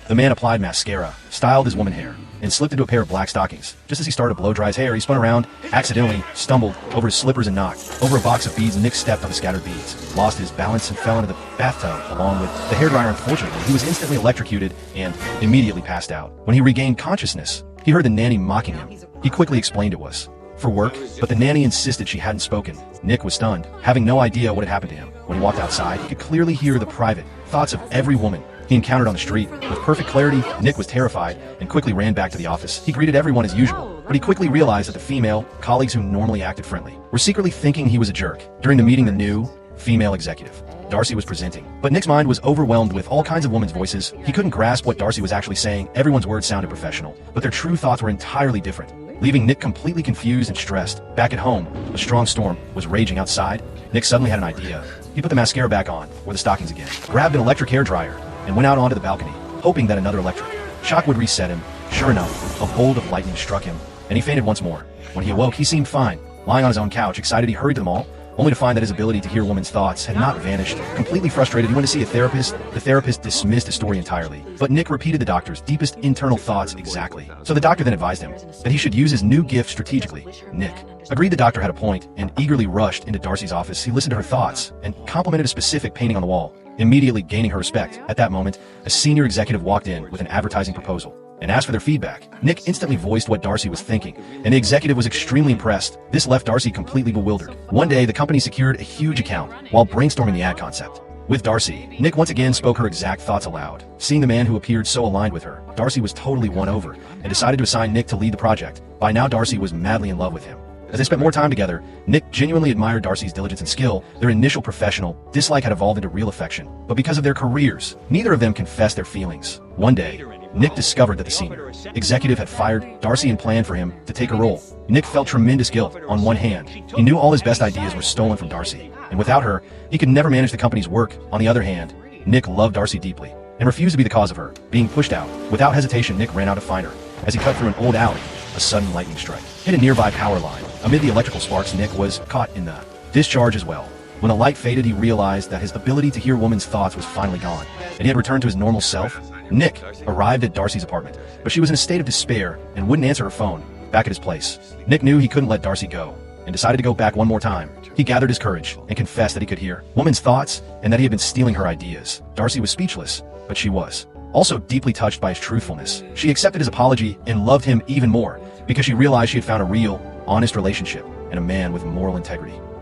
The man applied mascara, styled his woman hair, and slipped into a pair of black stockings. Just as he started to blow dry his hair, he spun around, accidentally stumbled over his slippers and knocked over a box of beads. Nick stepped on the scattered beads, lost his balance, and fell into the bathtub along with the hairdryer. Unfortunately, he was instantly electrocuted and immediately passed out. When he regained consciousness, he heard the nanny mocking him. He quickly explained it was for work, but the nanny insisted she hadn't spoken. Nick was stunned, having no idea what had happened to him. When he walked outside, he could clearly hear the private thoughts of every woman he encountered on the street. With perfect clarity, Nick was terrified and quickly ran back to the office. He greeted everyone as usual, but he quickly realized that the female colleagues who normally acted friendly were secretly thinking he was a jerk. During the meeting, the new female executive, Darcy, was presenting, but Nick's mind was overwhelmed with all kinds of women's voices. He couldn't grasp what Darcy was actually saying. Everyone's words sounded professional, but their true thoughts were entirely different, leaving Nick completely confused and stressed. Back at home, a strong storm was raging outside. Nick suddenly had an idea. He put the mascara back on, wore the stockings again, grabbed an electric hairdryer, and went out onto the balcony, hoping that another electric shock would reset him. Sure enough, a bolt of lightning struck him, and he fainted once more. When he awoke, he seemed fine. Lying on his own couch, excited, he hurried to the mall, only to find that his ability to hear women's thoughts had not vanished. Completely frustrated, he went to see a therapist. The therapist dismissed his story entirely, but Nick repeated the doctor's deepest internal thoughts exactly. So the doctor then advised him that he should use his new gift strategically. Nick agreed the doctor had a point and eagerly rushed into Darcy's office. He listened to her thoughts and complimented a specific painting on the wall, immediately gaining her respect. At that moment, a senior executive walked in with an advertising proposal and asked for their feedback. Nick instantly voiced what Darcy was thinking, and the executive was extremely impressed. This left Darcy completely bewildered. One day, the company secured a huge account while brainstorming the ad concept. With Darcy, Nick once again spoke her exact thoughts aloud. Seeing the man who appeared so aligned with her, Darcy was totally won over and decided to assign Nick to lead the project. By now, Darcy was madly in love with him. As they spent more time together, Nick genuinely admired Darcy's diligence and skill. Their initial professional dislike had evolved into real affection, but because of their careers, neither of them confessed their feelings. One day, Nick discovered that the senior executive had fired Darcy and planned for him to take a role. Nick felt tremendous guilt. On one hand, he knew all his best ideas were stolen from Darcy, and without her, he could never manage the company's work. On the other hand, Nick loved Darcy deeply and refused to be the cause of her being pushed out. Without hesitation, Nick ran out to find her. As he cut through an old alley, a sudden lightning strike hit a nearby power line. Amid the electrical sparks, Nick was caught in the discharge as well. When the light faded, he realized that his ability to hear women's thoughts was finally gone, and he had returned to his normal self. Nick arrived at Darcy's apartment, but she was in a state of despair and wouldn't answer her phone. Back at his place, Nick knew he couldn't let Darcy go, and decided to go back one more time. He gathered his courage and confessed that he could hear women's thoughts and that he had been stealing her ideas. Darcy was speechless, but she was also deeply touched by his truthfulness. She accepted his apology and loved him even more because she realized she had found a real, honest relationship and a man with moral integrity.